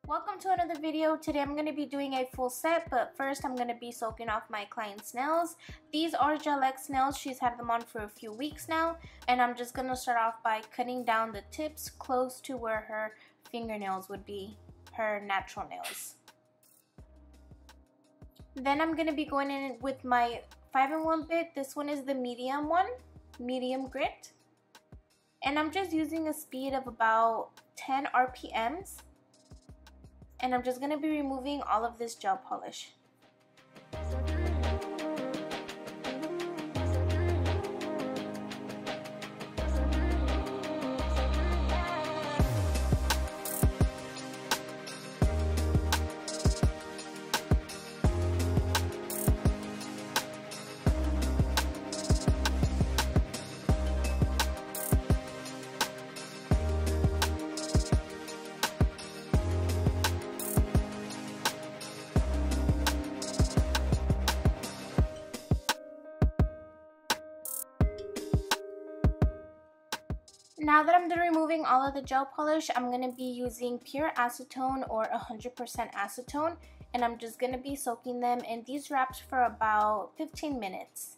Welcome to another video. Today I'm going to be doing a full set, but first I'm going to be soaking off my client's nails. These are A.G.A nails. She's had them on for a few weeks now, and I'm just going to start off by cutting down the tips close to where her fingernails would be, her natural nails. Then I'm going to be going in with my 5-in-1 bit. This one is the medium one, medium grit. And I'm just using a speed of about 10 RPMs. And I'm just going to be removing all of this gel polish. Now that I'm done removing all of the gel polish, I'm going to be using pure acetone or 100% acetone, and I'm just going to be soaking them in these wraps for about 15 minutes.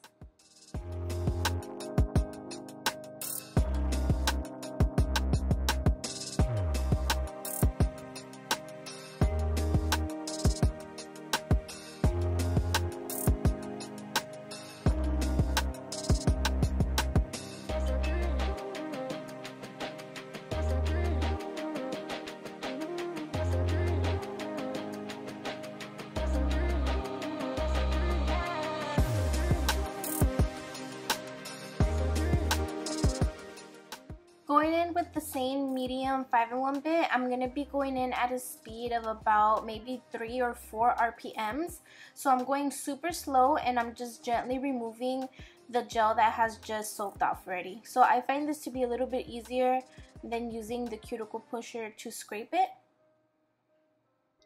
Going in with the same medium 5-in-1 bit, I'm going to be going in at a speed of about maybe 3 or 4 RPMs. So I'm going super slow and I'm just gently removing the gel that has just soaked off already. So I find this to be a little bit easier than using the cuticle pusher to scrape it.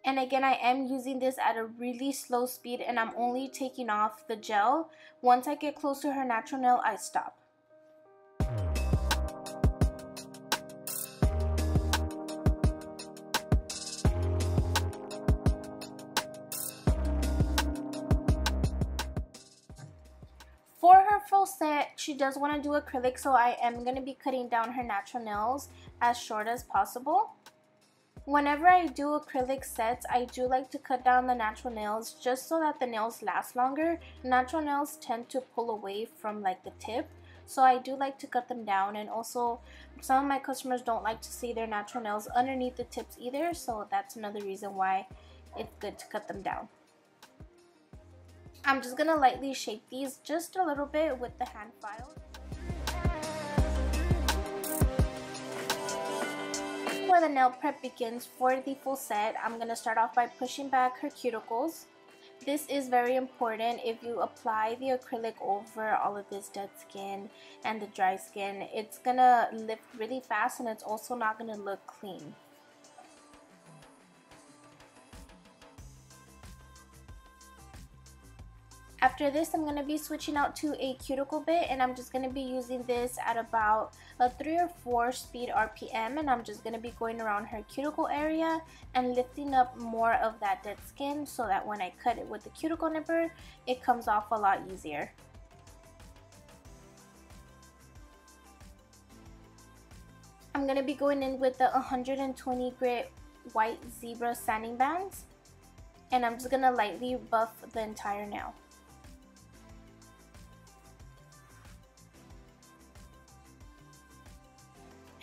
And again, I am using this at a really slow speed and I'm only taking off the gel. Once I get close to her natural nail, I stop. For her full set, she does want to do acrylic, so I am going to be cutting down her natural nails as short as possible. Whenever I do acrylic sets, I do like to cut down the natural nails just so that the nails last longer. Natural nails tend to pull away from like the tip, so I do like to cut them down. And also, some of my customers don't like to see their natural nails underneath the tips either, so that's another reason why it's good to cut them down. I'm just going to lightly shape these just a little bit with the hand file. Before the nail prep begins for the full set, I'm going to start off by pushing back her cuticles. This is very important. If you apply the acrylic over all of this dead skin and the dry skin, it's going to lift really fast and it's also not going to look clean. After this, I'm going to be switching out to a cuticle bit, and I'm just going to be using this at about a 3 or 4 speed RPM, and I'm just going to be going around her cuticle area and lifting up more of that dead skin so that when I cut it with the cuticle nipper, it comes off a lot easier. I'm going to be going in with the 120 grit white zebra sanding bands, and I'm just going to lightly buff the entire nail.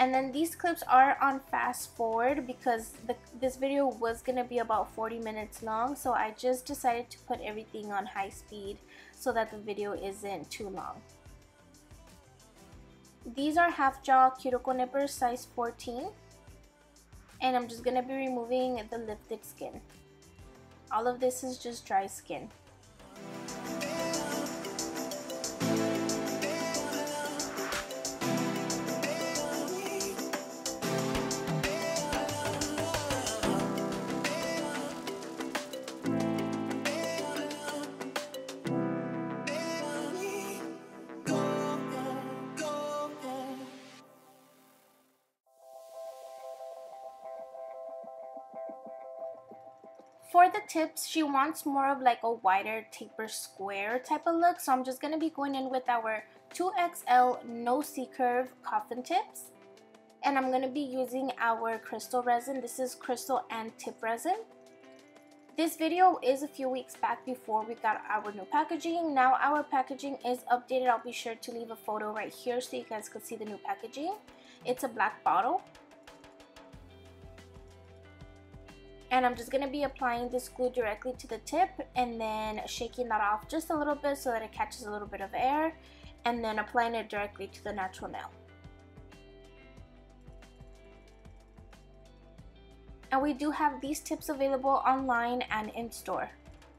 And then these clips are on fast forward because this video was going to be about 40 minutes long, so I just decided to put everything on high speed so that the video isn't too long. These are half jaw cuticle nippers size 14, and I'm just going to be removing the lifted skin. All of this is just dry skin. For the tips, she wants more of like a wider taper square type of look. So I'm just going to be going in with our 2XL no C-curve coffin tips. And I'm going to be using our crystal resin. This is crystal and tip resin. This video is a few weeks back before we got our new packaging. Now our packaging is updated. I'll be sure to leave a photo right here so you guys can see the new packaging. It's a black bottle. And I'm just going to be applying this glue directly to the tip and then shaking that off just a little bit so that it catches a little bit of air, and then applying it directly to the natural nail. And we do have these tips available online and in store.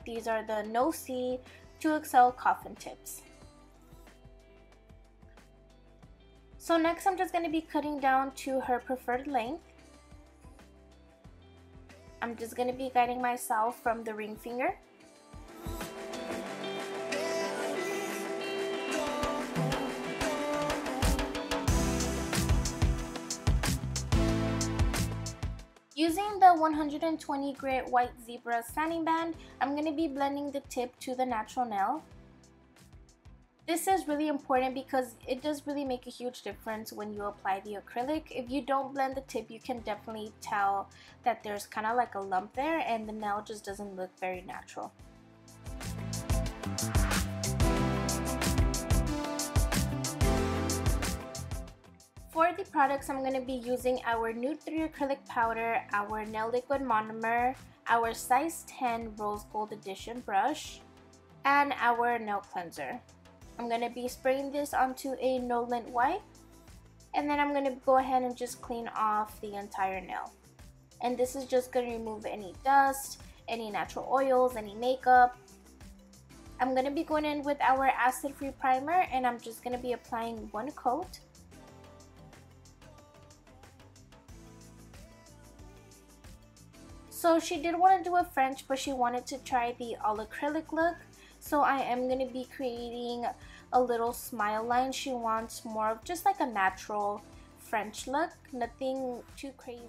These are the No C 2XL coffin tips. So next I'm just going to be cutting down to her preferred length. I'm just going to be guiding myself from the ring finger. Using the 120 grit white zebra sanding band, I'm going to be blending the tip to the natural nail. This is really important because it does really make a huge difference when you apply the acrylic. If you don't blend the tip, you can definitely tell that there's kind of like a lump there and the nail just doesn't look very natural. For the products, I'm going to be using our Nude 3 acrylic powder, our nail liquid monomer, our size 10 rose gold edition brush, and our nail cleanser. I'm going to be spraying this onto a no lint wipe, and then I'm going to go ahead and just clean off the entire nail. And this is just going to remove any dust, any natural oils, any makeup. I'm going to be going in with our acid-free primer, and I'm just going to be applying one coat. So she did want to do a French, but she wanted to try the all acrylic look. So I am going to be creating a little smile line. She wants more of just like a natural French look, nothing too crazy.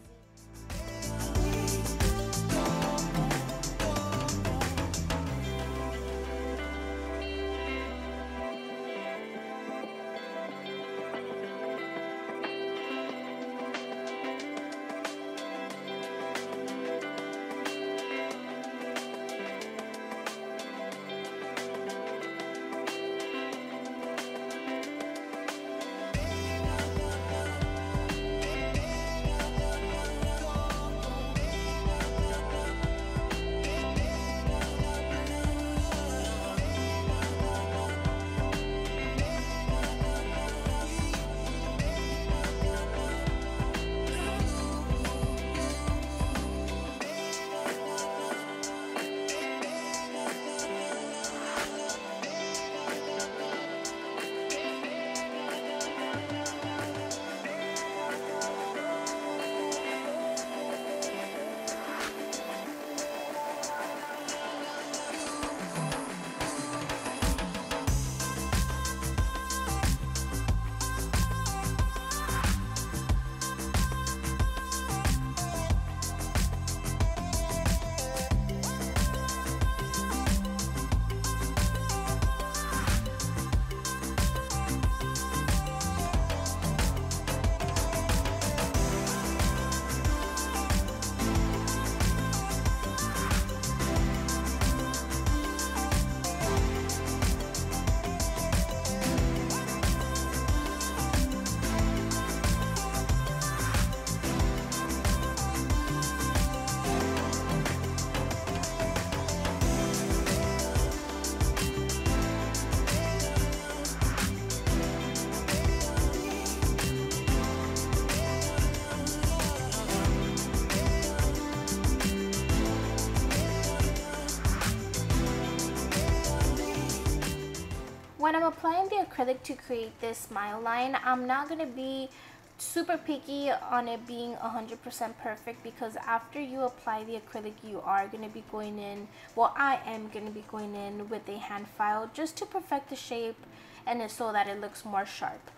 When I'm applying the acrylic to create this smile line, I'm not going to be super picky on it being 100% perfect, because after you apply the acrylic, you are going to be going in, well, I am going to be going in with a hand file just to perfect the shape and so that it looks more sharp.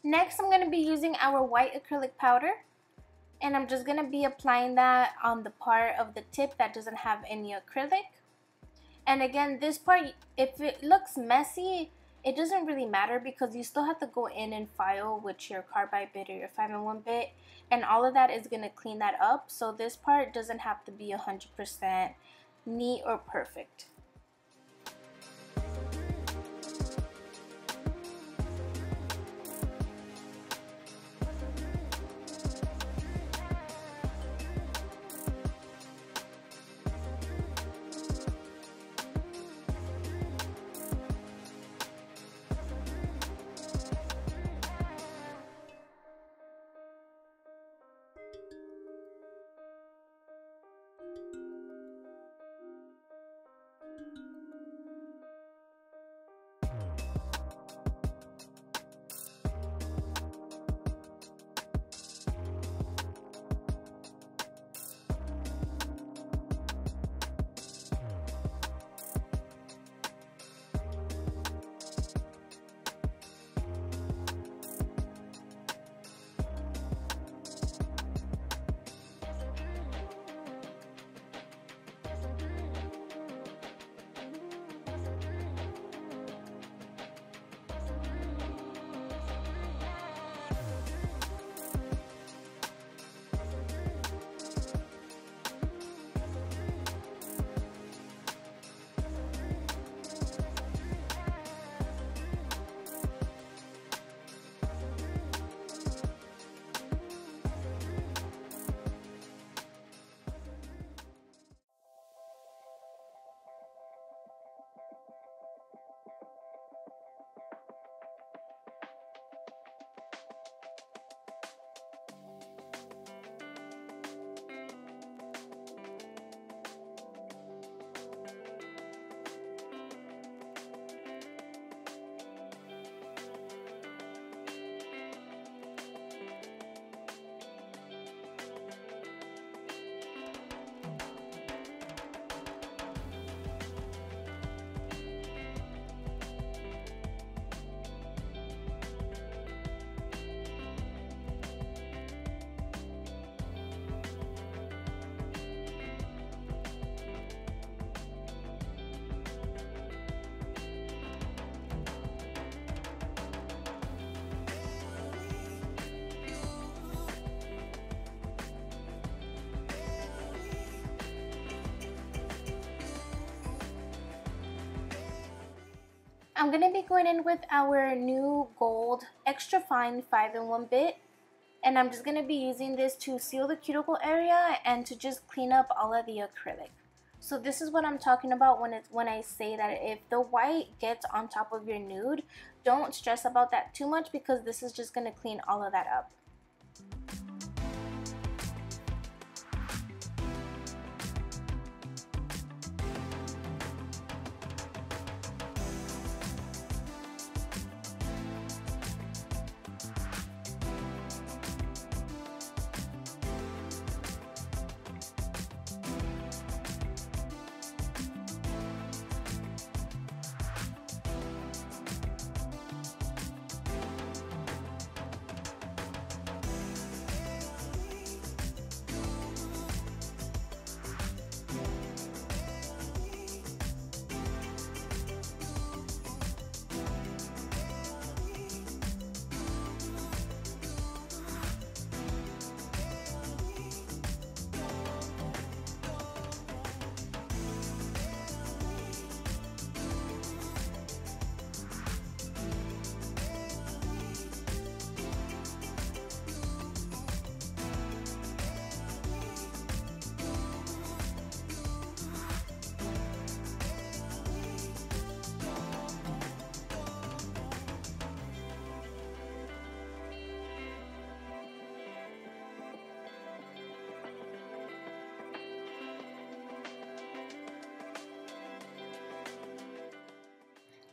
Next, I'm going to be using our white acrylic powder, and I'm just going to be applying that on the part of the tip that doesn't have any acrylic. And again, this part, if it looks messy, it doesn't really matter because you still have to go in and file with your carbide bit or your 5-in-1 bit, and all of that is going to clean that up. So this part doesn't have to be 100% neat or perfect. I'm going to be going in with our new gold extra fine 5-in-1 bit, and I'm just going to be using this to seal the cuticle area and to just clean up all of the acrylic. So this is what I'm talking about when I say that if the white gets on top of your nude, don't stress about that too much because this is just going to clean all of that up.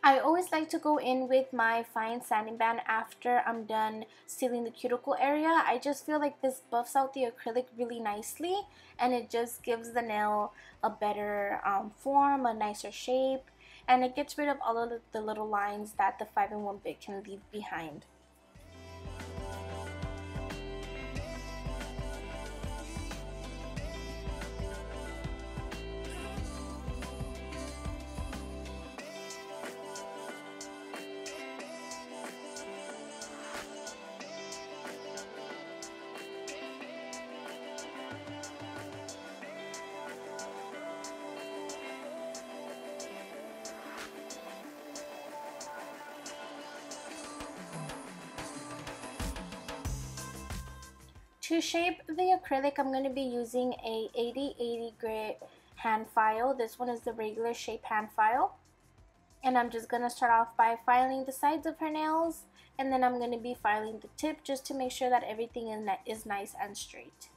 I always like to go in with my fine sanding band after I'm done sealing the cuticle area. I just feel like this buffs out the acrylic really nicely, and it just gives the nail a better form, a nicer shape, and it gets rid of all of the little lines that the 5-in-1 bit can leave behind. To shape the acrylic, I'm going to be using a 80/80 grit hand file. This one is the regular shape hand file. And I'm just going to start off by filing the sides of her nails, and then I'm going to be filing the tip just to make sure that everything is nice and straight.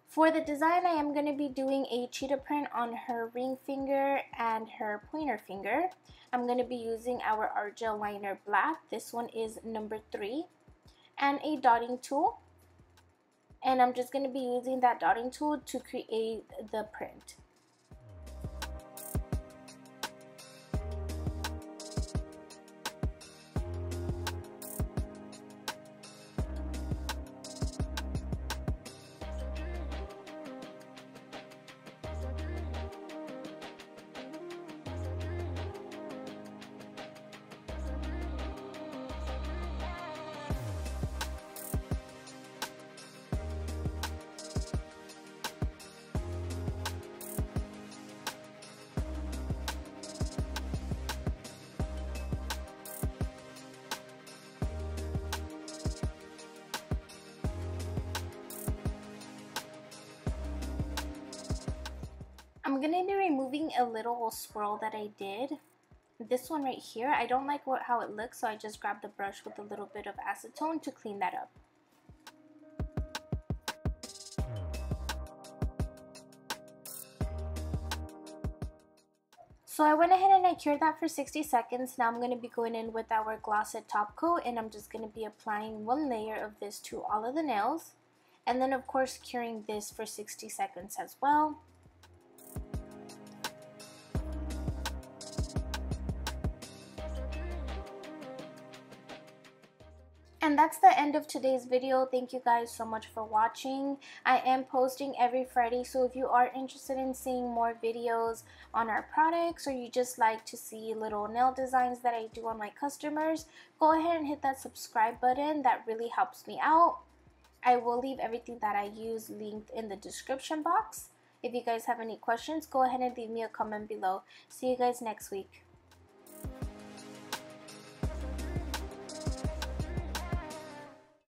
For the design, I am going to be doing a cheetah print on her ring finger and her pointer finger. I'm going to be using our A.G.A liner black. This one is number 3. And a dotting tool. And I'm just going to be using that dotting tool to create the print. I'm going to be removing a little swirl that I did. This one right here, I don't like how it looks, so I just grabbed the brush with a little bit of acetone to clean that up. So I went ahead and I cured that for 60 seconds. Now I'm going to be going in with our glossed top coat, and I'm just going to be applying one layer of this to all of the nails. And then of course curing this for 60 seconds as well. And that's the end of today's video. Thank you guys so much for watching. I am posting every Friday, so if you are interested in seeing more videos on our products, or you just like to see little nail designs that I do on my customers, go ahead and hit that subscribe button. That really helps me out. I will leave everything that I use linked in the description box. If you guys have any questions, go ahead and leave me a comment below. See you guys next week.